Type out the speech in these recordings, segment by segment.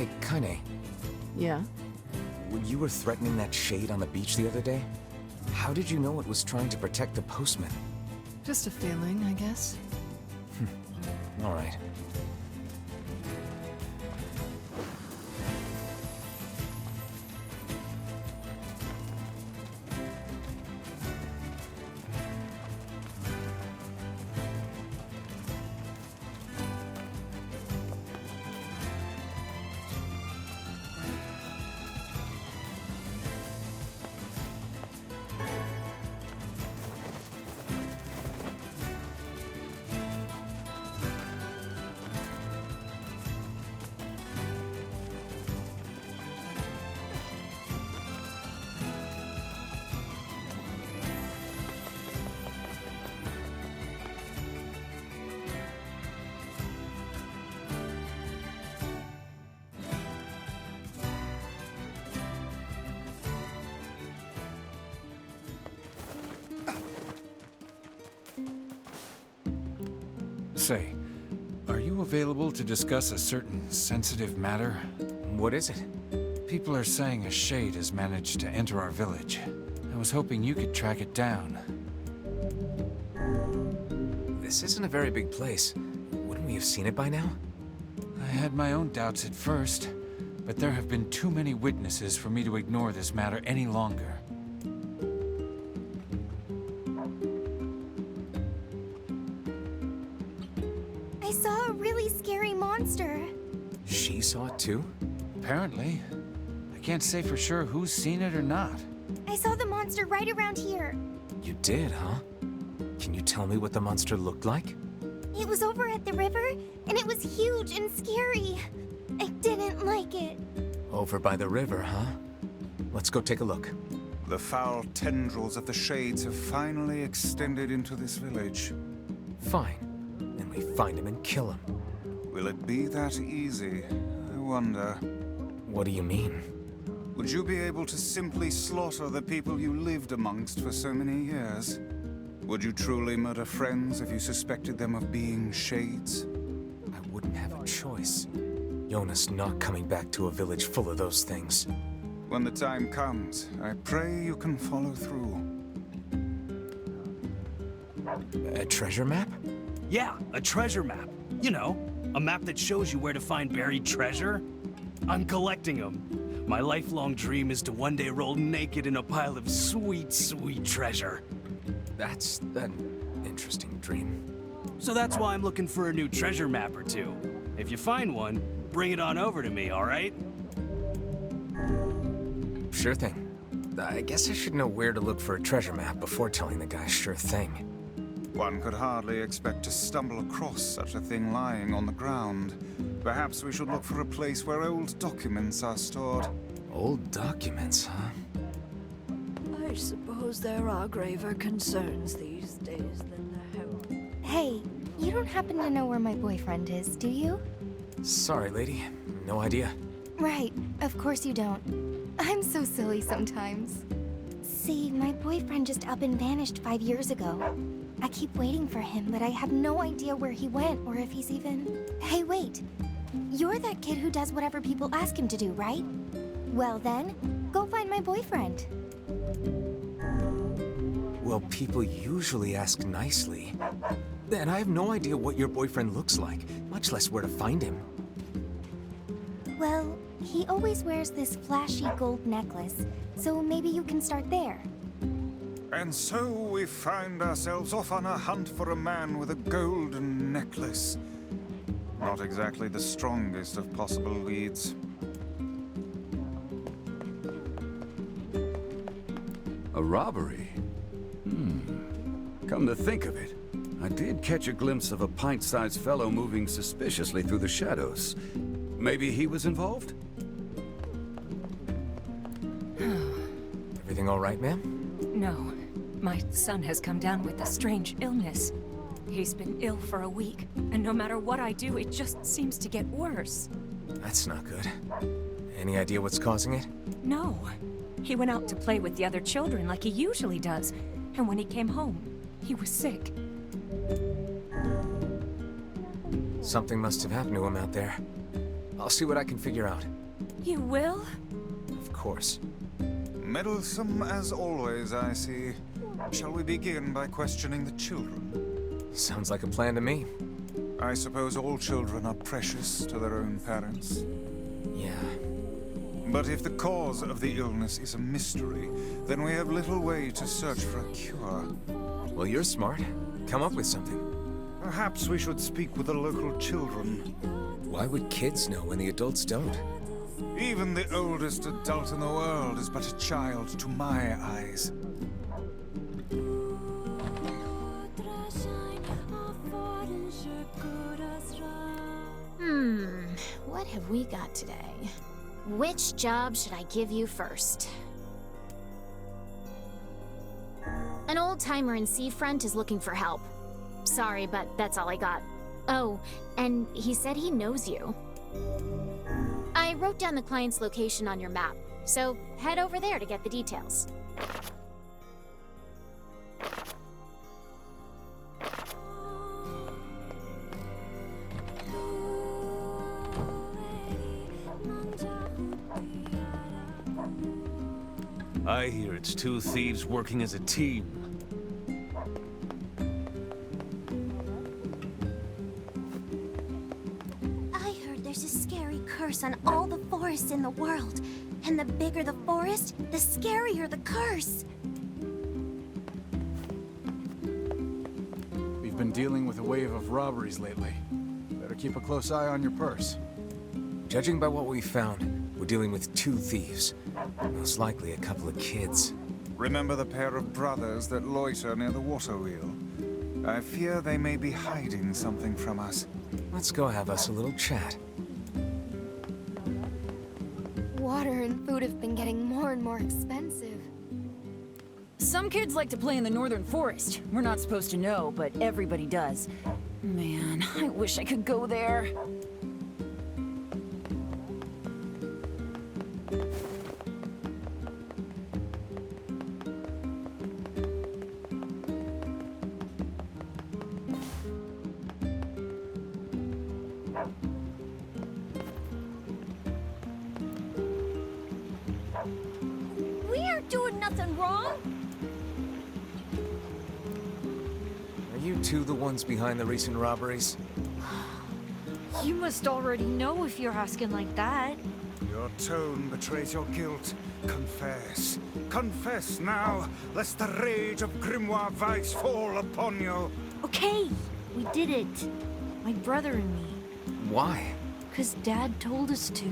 Hey, Kaine. Yeah? When you were threatening that shade on the beach the other day, how did you know it was trying to protect the postman? Just a feeling, I guess. All right. Say, are you available to discuss a certain sensitive matter? What is it? People are saying a shade has managed to enter our village. I was hoping you could track it down. This isn't a very big place. Wouldn't we have seen it by now? I had my own doubts at first, but there have been too many witnesses for me to ignore this matter any longer. I saw a really scary monster. She saw it too? Apparently. I can't say for sure who's seen it or not. I saw the monster right around here. You did, huh? Can you tell me what the monster looked like? It was over at the river, and it was huge and scary. I didn't like it. Over by the river, huh? Let's go take a look. The foul tendrils of the shades have finally extended into this village. Fine. Then we find him and kill him. Will it be that easy? I wonder. What do you mean? Would you be able to simply slaughter the people you lived amongst for so many years? Would you truly murder friends if you suspected them of being shades? I wouldn't have a choice. Jonas not coming back to a village full of those things. When the time comes, I pray you can follow through. A treasure map? Yeah, a treasure map. You know, a map that shows you where to find buried treasure. I'm collecting them. My lifelong dream is to one day roll naked in a pile of sweet, sweet treasure. That's an interesting dream. So that's why I'm looking for a new treasure map or two. If you find one, bring it on over to me, all right? Sure thing. I guess I should know where to look for a treasure map before telling the guy sure thing. One could hardly expect to stumble across such a thing lying on the ground. Perhaps we should look for a place where old documents are stored. Old documents, huh? I suppose there are graver concerns these days than the health. Hey, you don't happen to know where my boyfriend is, do you? Sorry, lady. No idea. Right, of course you don't. I'm so silly sometimes. See, my boyfriend just up and vanished 5 years ago. I keep waiting for him, but I have no idea where he went or if he's even... Hey, wait. You're that kid who does whatever people ask him to do, right? Well then, go find my boyfriend. Well, people usually ask nicely. And I have no idea what your boyfriend looks like, much less where to find him. Well, he always wears this flashy gold necklace, so maybe you can start there. And so we find ourselves off on a hunt for a man with a golden necklace. Not exactly the strongest of possible leads. A robbery? Come to think of it, I did catch a glimpse of a pint-sized fellow moving suspiciously through the shadows. Maybe he was involved? Everything all right, ma'am? No. My son has come down with a strange illness. He's been ill for a week, and no matter what I do, it just seems to get worse. That's not good. Any idea what's causing it? No. He went out to play with the other children like he usually does, and when he came home, he was sick. Something must have happened to him out there. I'll see what I can figure out. You will? Of course. Meddlesome as always, I see. Shall we begin by questioning the children? Sounds like a plan to me. I suppose all children are precious to their own parents. Yeah. But if the cause of the illness is a mystery, then we have little way to search for a cure. Well, you're smart. Come up with something. Perhaps we should speak with the local children. Why would kids know when the adults don't? Even the oldest adult in the world is but a child to my eyes. What have we got today? Which job should I give you first? An old-timer in Seafront is looking for help. Sorry, but that's all I got. Oh, and he said he knows you. I wrote down the client's location on your map, so head over there to get the details. I hear it's two thieves working as a team. I heard there's a scary curse on all the forests in the world. And the bigger the forest, the scarier the curse. We've been dealing with a wave of robberies lately. Better keep a close eye on your purse. Judging by what we found, we're dealing with two thieves. Most likely a couple of kids. Remember the pair of brothers that loiter near the water wheel? I fear they may be hiding something from us. Let's go have us a little chat. Water and food have been getting more and more expensive. Some kids like to play in the northern forest. We're not supposed to know, but everybody does. Man, I wish I could go there. We aren't doing nothing wrong. Are you two the ones behind the recent robberies? You must already know if you're asking like that. Your tone betrays your guilt. Confess. Confess now, lest the rage of Grimoire Vice fall upon you. Okay, we did it. My brother and me. Why? 'Cause Dad told us to.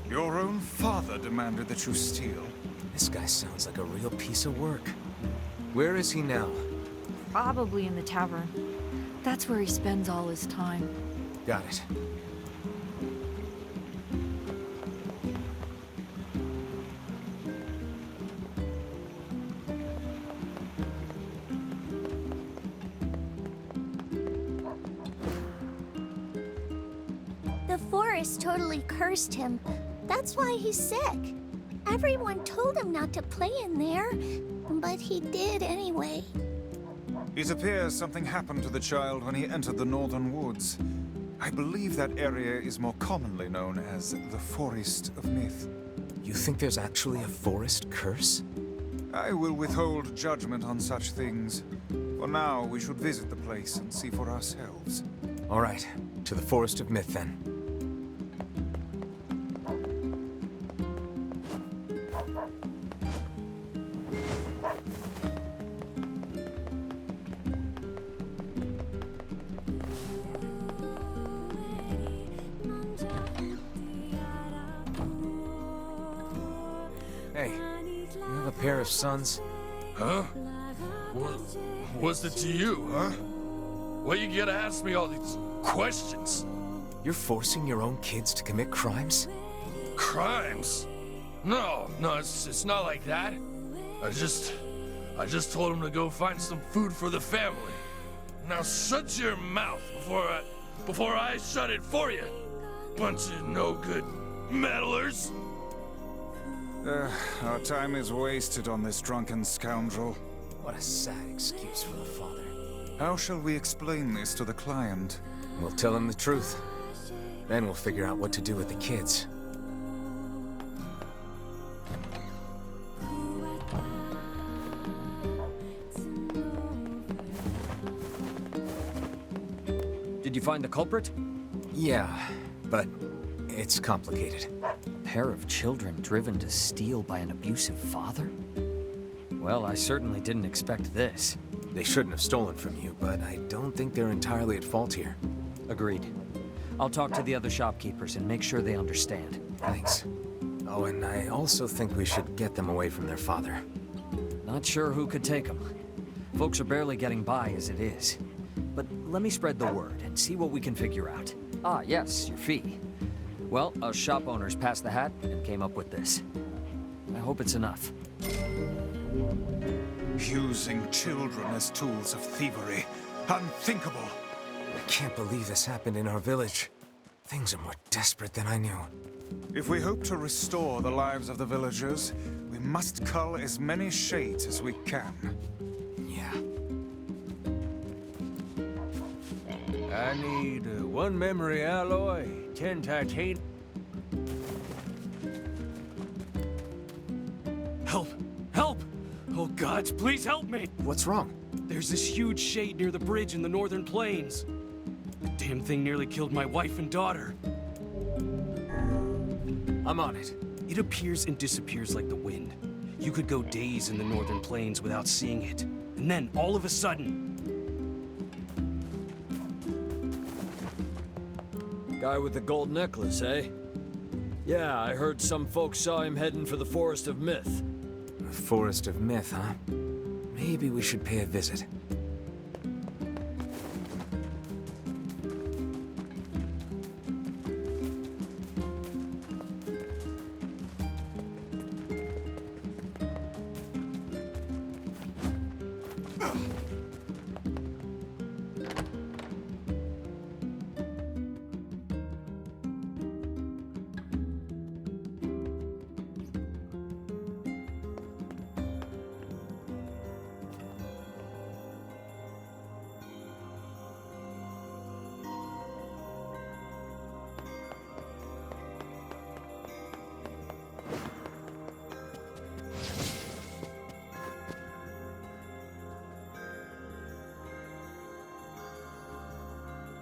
Your own father demanded that you steal. This guy sounds like a real piece of work. Where is he now? Probably in the tavern. That's where he spends all his time. Got it. The forest totally cursed him. That's why he's sick. Everyone told him not to play in there, but he did anyway. It appears something happened to the child when he entered the northern woods. I believe that area is more commonly known as the Forest of Myth. You think there's actually a forest curse? I will withhold judgment on such things. For now, we should visit the place and see for ourselves. All right, to the Forest of Myth then. Hey, you have a pair of sons? Huh? What's it to you, huh? Why you gotta ask me all these questions? You're forcing your own kids to commit crimes? Crimes? No, it's not like that. I just told him to go find some food for the family. Now shut your mouth before I shut it for you. Bunch of no-good meddlers. Our time is wasted on this drunken scoundrel. What a sad excuse for the father. How shall we explain this to the client? We'll tell him the truth. Then we'll figure out what to do with the kids. Did you find the culprit? Yeah, but it's complicated. Pair of children driven to steal by an abusive father? Well, I certainly didn't expect this. They shouldn't have stolen from you, but I don't think they're entirely at fault here. Agreed. I'll talk to the other shopkeepers and make sure they understand. Thanks. Oh, and I also think we should get them away from their father. Not sure who could take them. Folks are barely getting by as it is. But let me spread the word and see what we can figure out. Ah, yes, your fee. Well, us shop owners passed the hat and came up with this. I hope it's enough. Using children as tools of thievery. Unthinkable. I can't believe this happened in our village. Things are more desperate than I knew. If we hope to restore the lives of the villagers, we must cull as many shades as we can. Yeah. I need 1 memory alloy, 10 titanium. Help! Help! Oh gods, please help me! What's wrong? There's this huge shade near the bridge in the northern plains. The damn thing nearly killed my wife and daughter. I'm on it. It appears and disappears like the wind. You could go days in the northern plains without seeing it. And then, all of a sudden... Guy with the gold necklace, eh? Yeah, I heard some folks saw him heading for the Forest of Myth. The Forest of Myth, huh? Maybe we should pay a visit.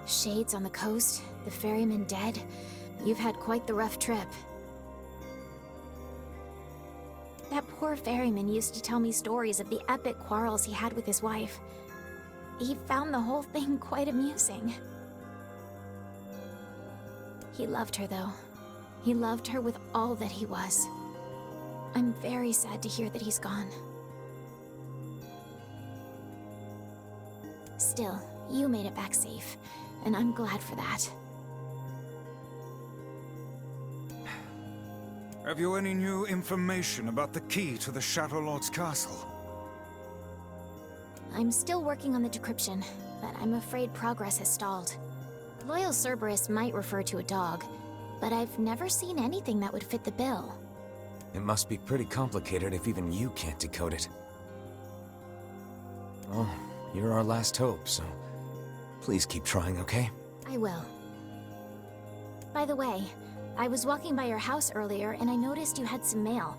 Shades on the coast, the ferryman dead. You've had quite the rough trip. That poor ferryman used to tell me stories of the epic quarrels he had with his wife. He found the whole thing quite amusing. He loved her, though. He loved her with all that he was. I'm very sad to hear that he's gone. Still, you made it back safe, and I'm glad for that. Have you any new information about the key to the Shadow Lord's castle? I'm still working on the decryption, but I'm afraid progress has stalled. Loyal Cerberus might refer to a dog, but I've never seen anything that would fit the bill. It must be pretty complicated if even you can't decode it. Well, you're our last hope, so please keep trying, okay? I will. By the way, I was walking by your house earlier and I noticed you had some mail.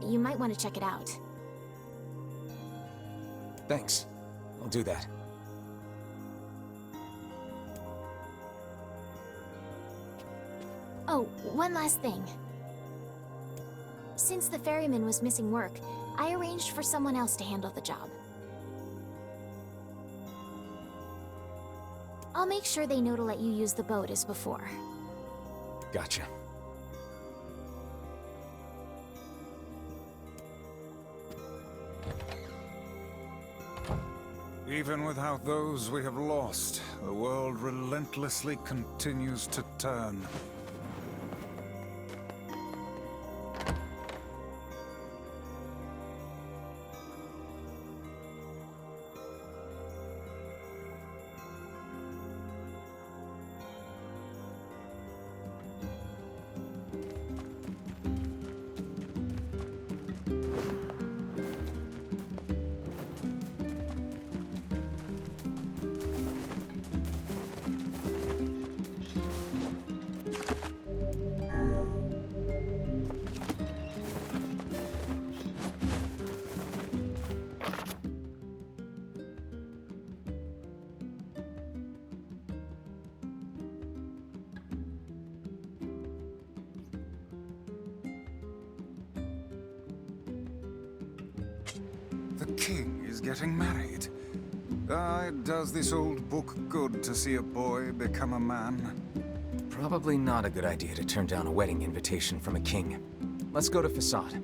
You might want to check it out. Thanks. I'll do that. Oh, one last thing. Since the ferryman was missing work, I arranged for someone else to handle the job. I'll make sure they know to let you use the boat as before. Gotcha. Even without those we have lost, the world relentlessly continues to turn. boys getting married. Does this old book good to see a boy become a man? Probably not a good idea to turn down a wedding invitation from a king. Let's go to Facade.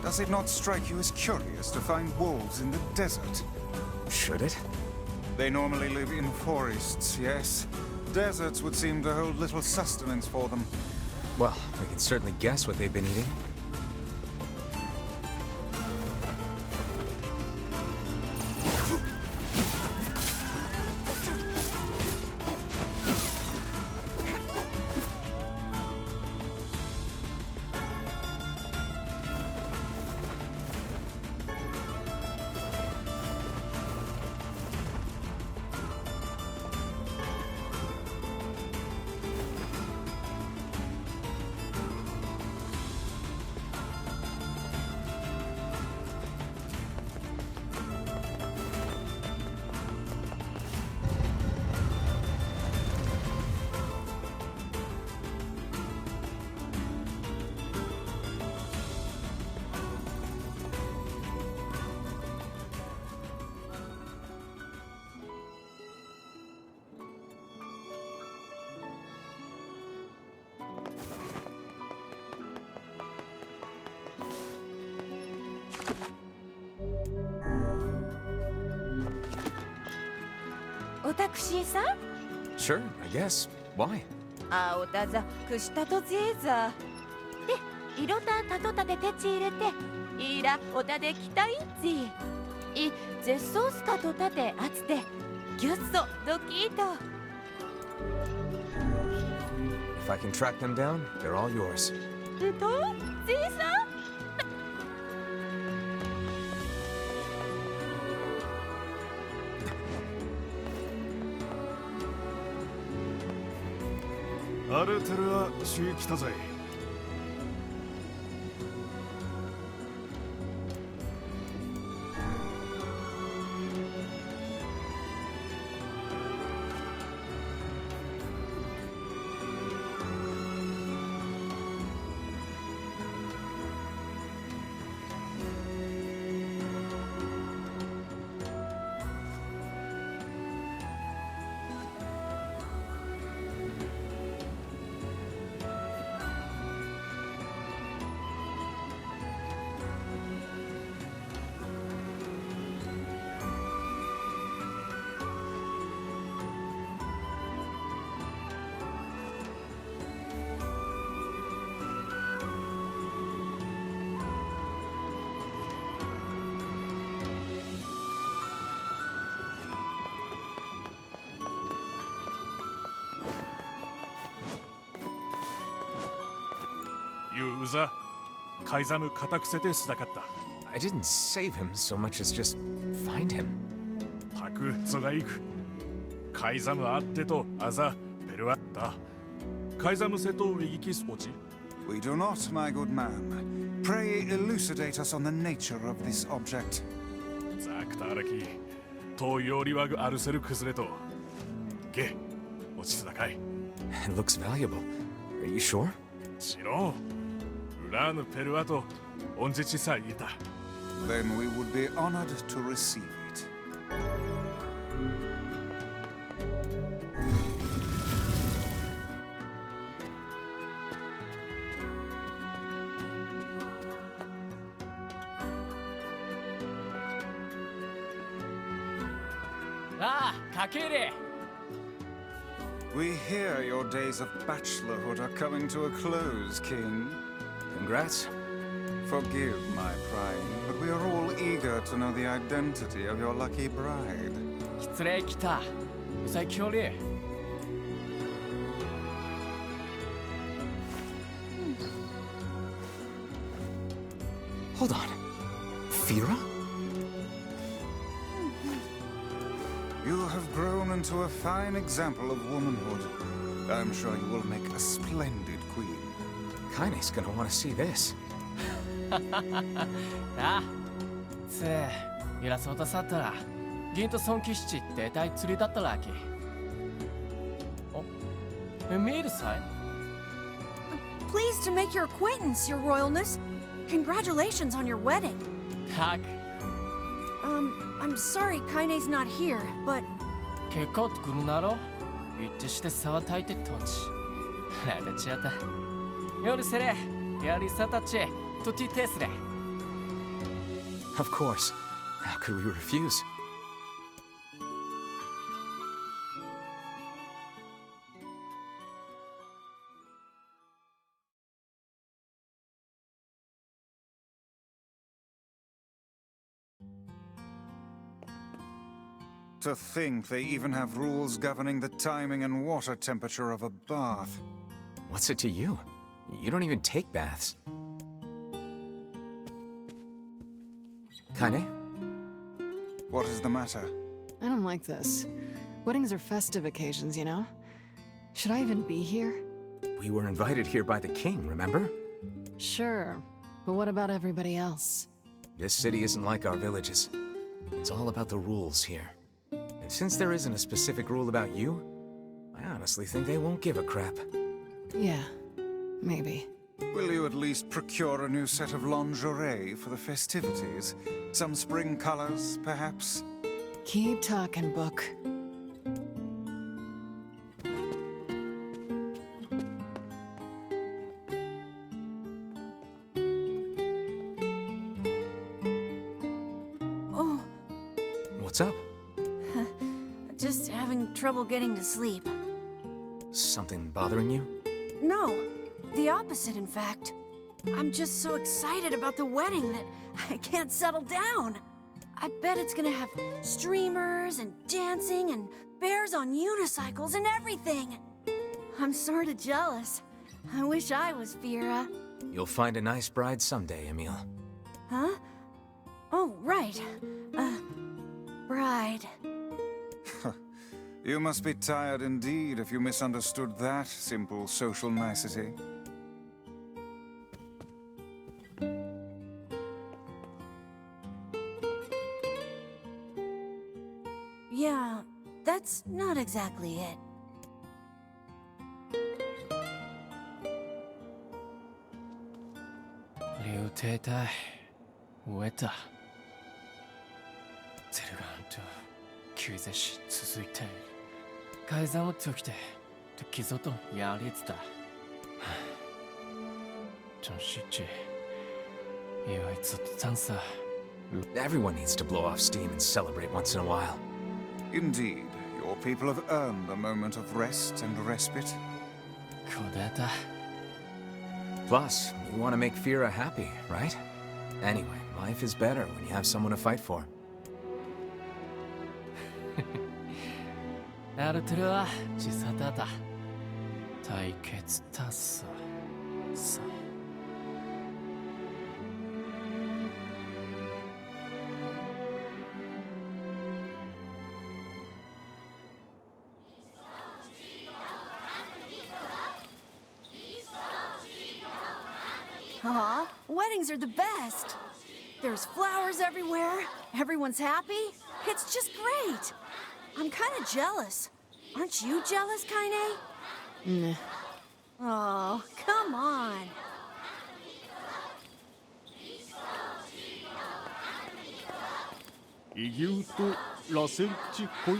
Does it not strike you as curious to find wolves in the desert? Should it? They normally live in forests, yes. Deserts would seem to hold little sustenance for them. Well, we can certainly guess what they've been eating. Sure, I guess. Why? If I can track them down, they're all yours. アルテルは週来たぜ。Yuza, Kaizamu katakuse sudakatta. I didn't save him so much as just find him. Taku zogaiku. Kaizamu atte to aza peruatta. Kaizamu se to wigikis ochi. We do not, my good man. Pray elucidate us on the nature of this object. ザクタアラキ、とよりわぐアルセル崩れと。ゲ、落ちてたかい。 It looks valuable. Are you sure? しろ。ウラーヌペルアと、オンジチさえいた。 Then we would be honored to receive it. We hear your days of bachelorhood are coming to a close, King. Congrats. Forgive my prying, but we are all eager to know the identity of your lucky bride. 失礼きた。うさいきょり。 Hold on. Fira? You have grown into a fine example of womanhood. I'm sure you will make a splendid queen. Kaine's gonna want to see this. あ、つえ、ゆらそうとさったら、銀と尊騎士って大釣りだったらき。お、見えるさい。 Pleased to make your acquaintance, Your Royalness. Congratulations on your wedding. たく。I'm sorry Kaine's not here, but... 結構ってくるなろ一致して差をたいてとち。なんだちやった。夜せれ、やりさたち、とててすれ。 Of course. How could we refuse? To think they even have rules governing the timing and water temperature of a bath. What's it to you? You don't even take baths. Kaine? What is the matter? I don't like this. Weddings are festive occasions, you know? Should I even be here? We were invited here by the king, remember? Sure, but what about everybody else? This city isn't like our villages. It's all about the rules here. And since there isn't a specific rule about you, I honestly think they won't give a crap. Yeah, maybe. Will you at least procure a new set of lingerie for the festivities? Some spring colors, perhaps? Keep talking, book. Oh, What's up? just having trouble getting to sleep. Something bothering you? No, the opposite, in fact. I'm just so excited about the wedding that I can't settle down. I bet it's gonna have streamers and dancing and bears on unicycles and everything. I'm sorta jealous. I wish I was Fira. You'll find a nice bride someday, Emil. Huh? Oh, right. Bride. You must be tired indeed if you misunderstood that simple social nicety. Yeah, that's not exactly it. Liu Tetai, Weta. Zerganto, Kyuzeshi, Tsuzuite. Kaizan took the Kizoto Yaritsuda. Jonshichi. Yoitsu Everyone needs to blow off steam and celebrate once in a while. Indeed, your people have earned a moment of rest and respite. Kodeta. Plus, you want to make Fira happy, right? Anyway, life is better when you have someone to fight for. Arutura, Chisatata. Taiketsu Tassa. Sa. Aw, weddings are the best. There's flowers everywhere. Everyone's happy. It's just great. I'm kind of jealous. Aren't you jealous, Kaine? Nah. Oh, come on. イギュートラセンチコイ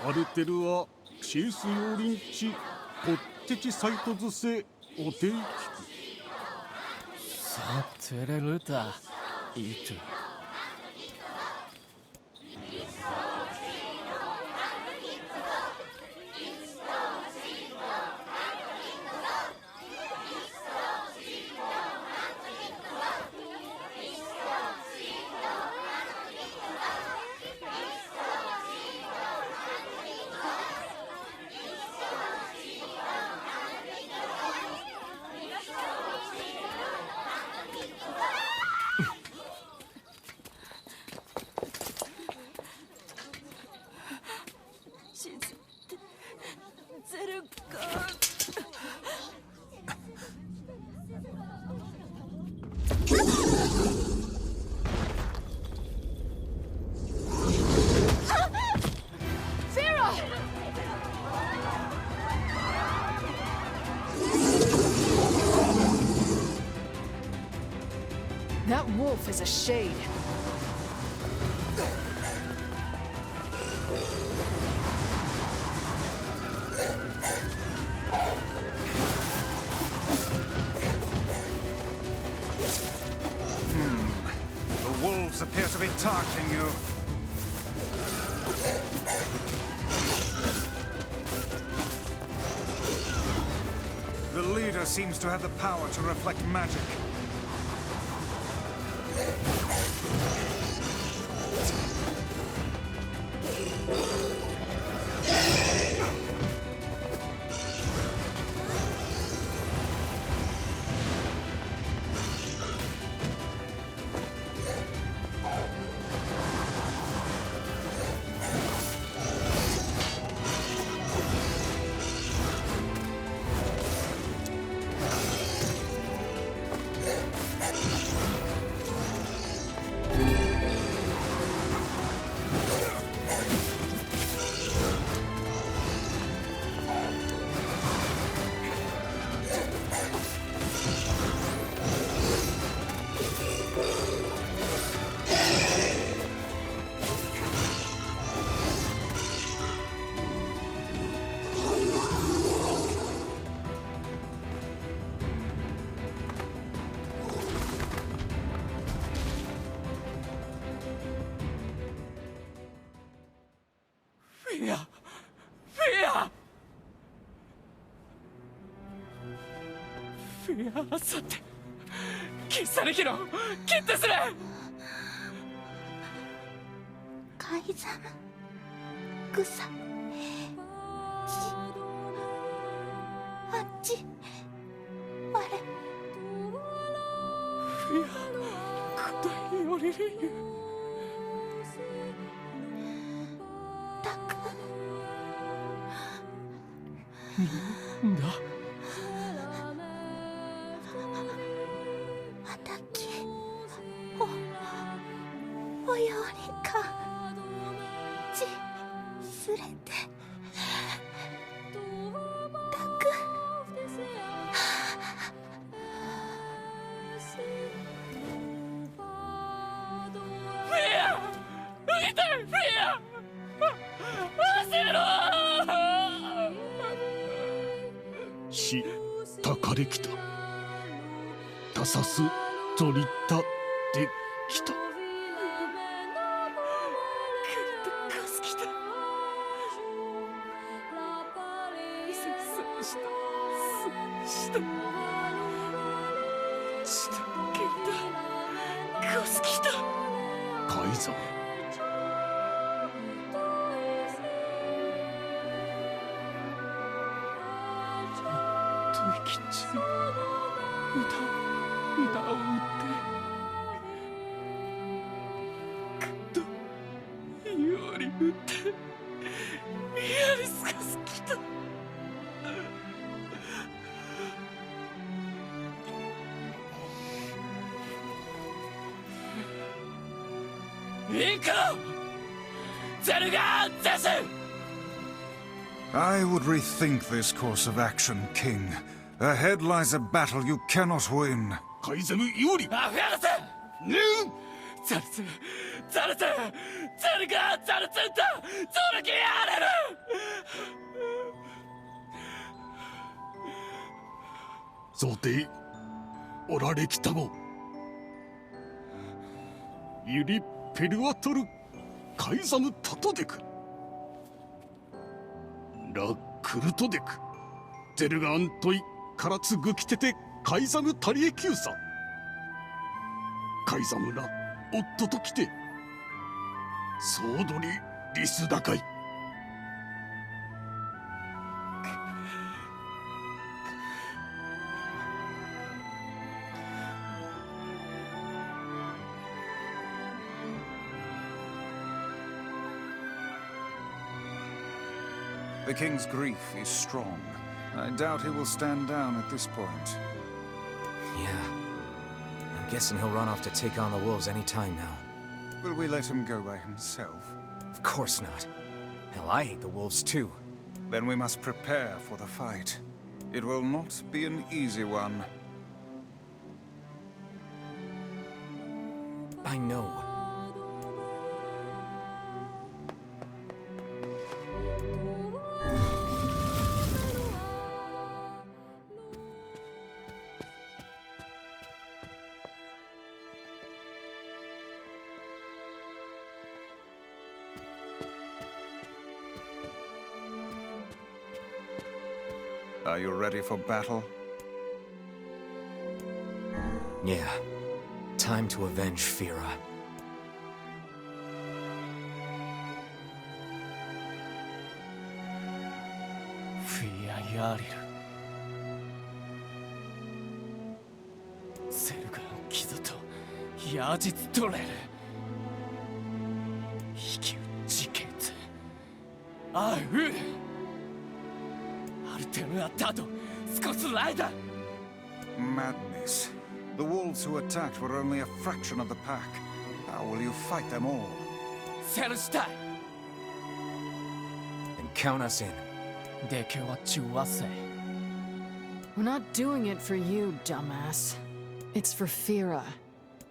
アルテルアシースヨリンチポッテチサイトズセおていきくさてれるたいつ That wolf is a shade. The wolves appear to be targeting you. The leader seems to have the power to reflect magic. Fia さてキッサネキのキッテスレカイザムグサあっち我フィア答えよりるゆタクなんだおよりかちすれてたくフィア浮いてフィア焦ろしたかれきたたさすゾリタできた改造時吉歌を歌ってより打ってやりすかすきた I would rethink this course of action, King. Ahead lies a battle you cannot win. カイザム有利あ、フェアルセヌンザルツザルツザルガザルツンタゾルキアレル想定おられきたごユリ・ペルアトルカイザム・タトデクラ・クルトデクゼルガアントイカラツグキテテカイザム・タリエキューサカイザムら夫と来て総取りリス高いThe king's grief is strong. I doubt he will stand down at this point. Yeah. I'm guessing he'll run off to take on the wolves any time now. Will we let him go by himself? Of course not. Hell, I hate the wolves too. Then we must prepare for the fight. It will not be an easy one. I know. Are you ready for battle? Yeah. Time to avenge Fira. Fia Yaril. Selgan Kizoto Yajitsu Toreru. Hikiu Jiketsu. Aru. Madness. The wolves who attacked were only a fraction of the pack. How will you fight them all? Then count us in. We're not doing it for you, dumbass. It's for Fira.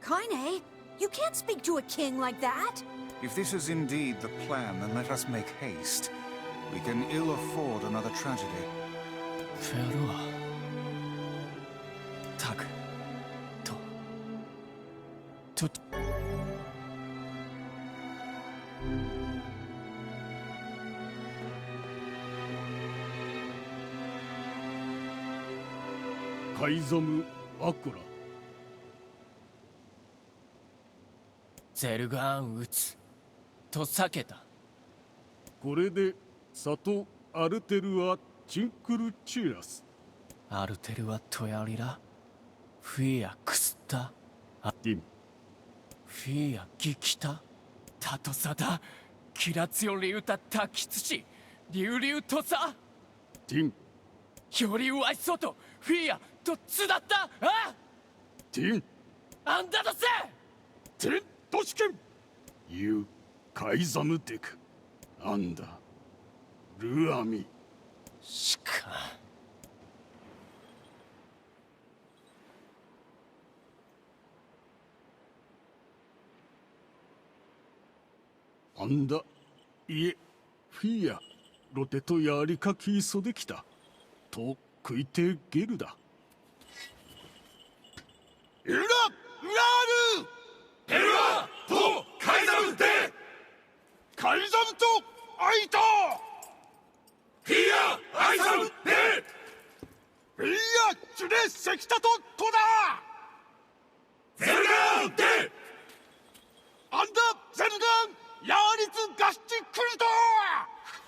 Kaine, you can't speak to a king like that. If this is indeed the plan, then let us make haste. We can ill afford another tragedy. Ferua. Tak. To. Kaizamu Akura. Zelgan utsu. To saketa. これでサト・アルテルア・チンクルチーラスアルテルア・トヤリラフィア・クスタディンフィア・ギキタタトサダキラツヨリウタタキツシリュウリュウトサディンよりうあいそうとフィアとツだったあディンアンダドセディントシケンユー・カイザムデクアンダルアミしかアンダいえフィアロテとやりかきそできたと食いてゲルだエララールペルアとカイザムでカイザムとアイタフィアアイザムでフィアチュレセキタトトゼダルガンでアンダゼルガンヤーリツガシチクルト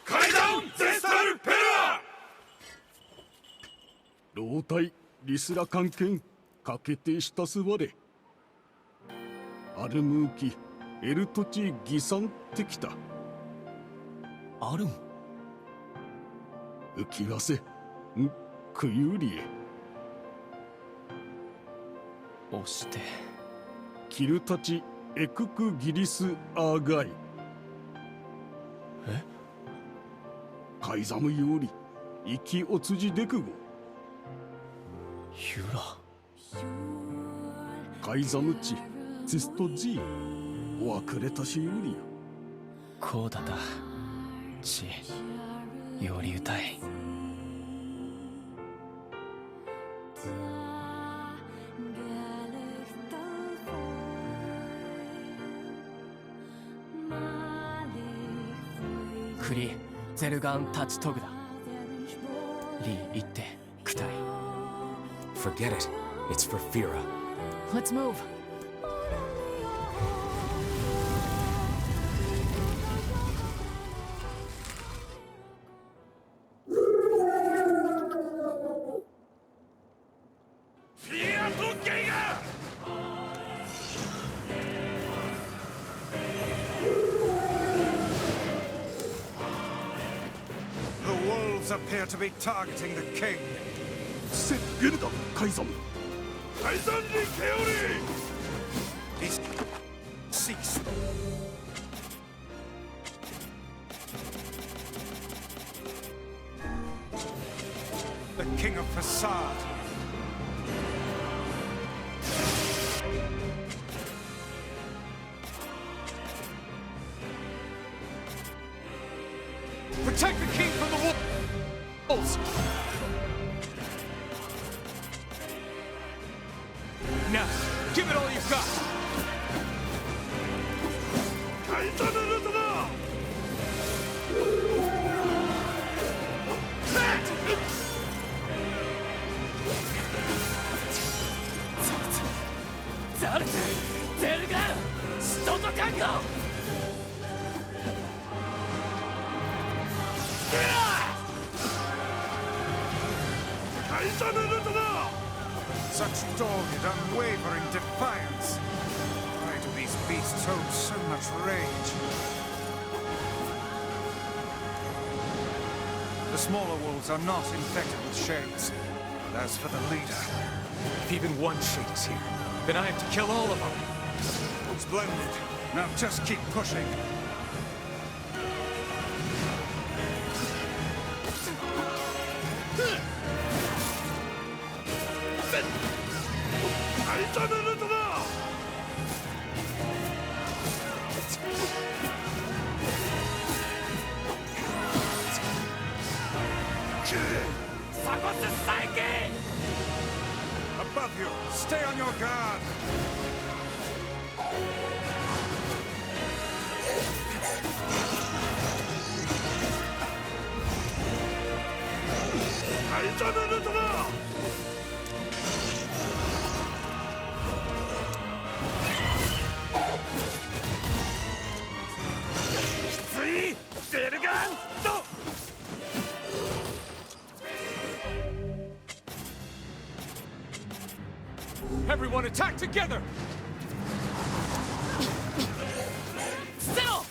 カイザンゼスタルペルア老体リスラ関係かけてしたすわれアルムーキエルトチギサンってきたアルム浮きわせんクユリエ押してキルタチエククギリスアーガイえ海ザムより生きおつじでくごユラ海ザムちツストジーお別れたしよりやこうだたちより歌いクリゼルガンタチトグだリー言ってクタイ Forget it. It's for Fira. Let's move. The wolves appear to be targeting the king. セゲルダ海ザム海山にケオリ He's ceased. The king of facade. Protect the king from the wolves. Now, give it all you've got. 海山のルートだ ザルツゼルガンストと覚悟海山のルートだ Such dogged, unwavering defiance. Why do these beasts hold so much rage? The smaller wolves are not infected with shades. But as for the leader, If even one shade is here, then I have to kill all of them. splendid. Now just keep pushing. Above you, stay on your guard. Everyone attack together! Settle!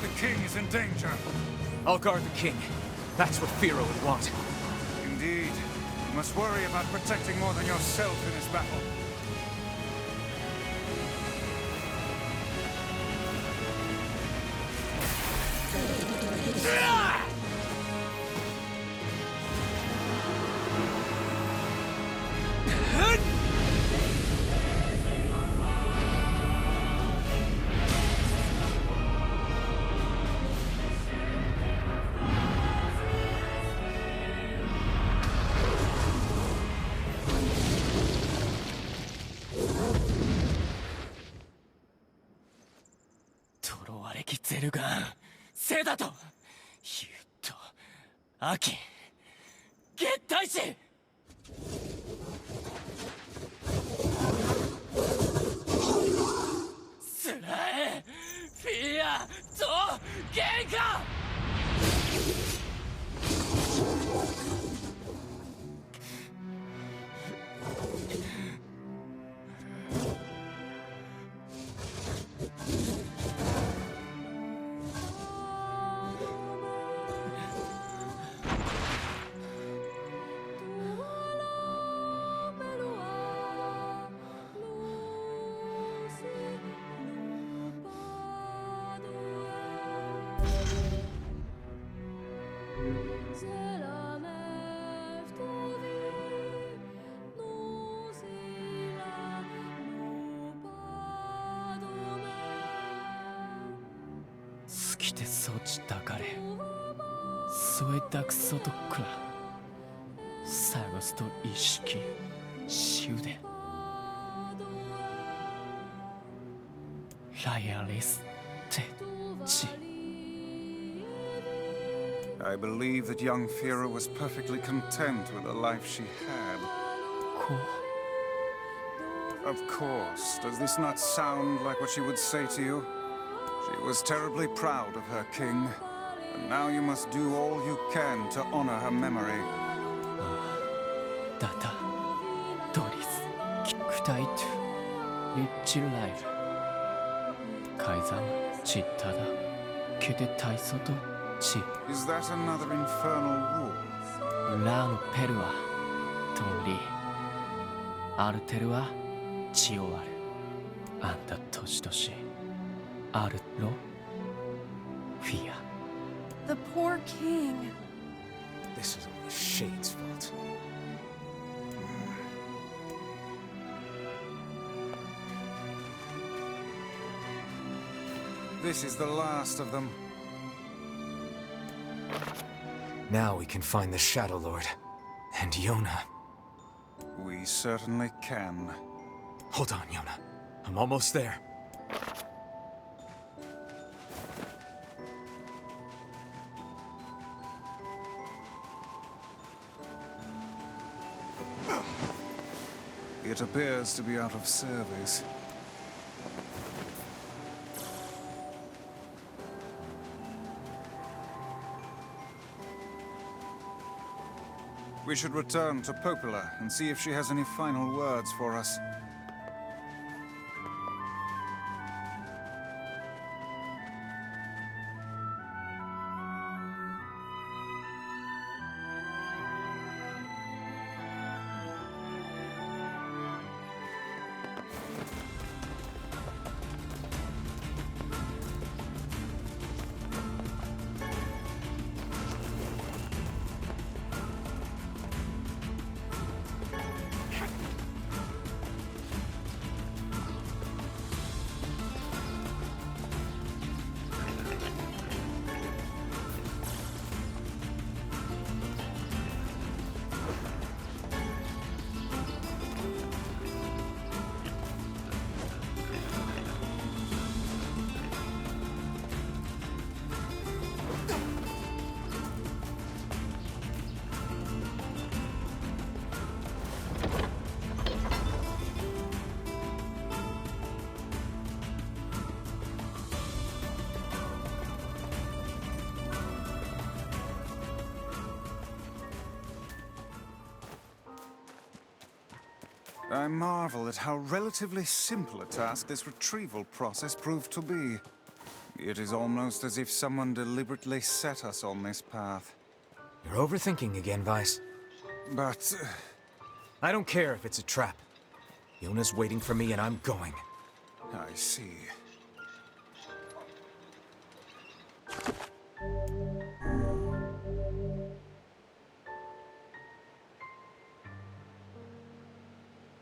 The king is in danger. I'll guard the king. That's what Fira would want. Indeed. You must worry about protecting more than yourself in this battle.ゼルガンセダとユッとアキゲッタイシスラエフィアとゲンカきてそちたかれスウェタクソトクラサゴスと意識シュデライアリステチ I believe that young Fira was perfectly content with the life she had. Of course. Does this not sound like what she would say to you? She was terribly proud of her king, and now you must do all you can to honor her memory. Data, Doris, Kikutaitu, Lichilairu, Kaizam, Chittada, Kete Taisoto, Chi. Is that another infernal rule? Ran Perua, Tori. Arterua, Chioaru. Anta Toshitoshi. Arlo, Fia. The poor king. This is only Shade's fault. This is the last of them. Now we can find the Shadow Lord. And Yona. We certainly can. Hold on, Yona. I'm almost there. It appears to be out of service. We should return to Popola and see if she has any final words for us. I marvel at how relatively simple a task this retrieval process proved to be. It is almost as if someone deliberately set us on this path. You're overthinking again, Vice. But... I don't care if it's a trap. Yona's waiting for me and I'm going. I see.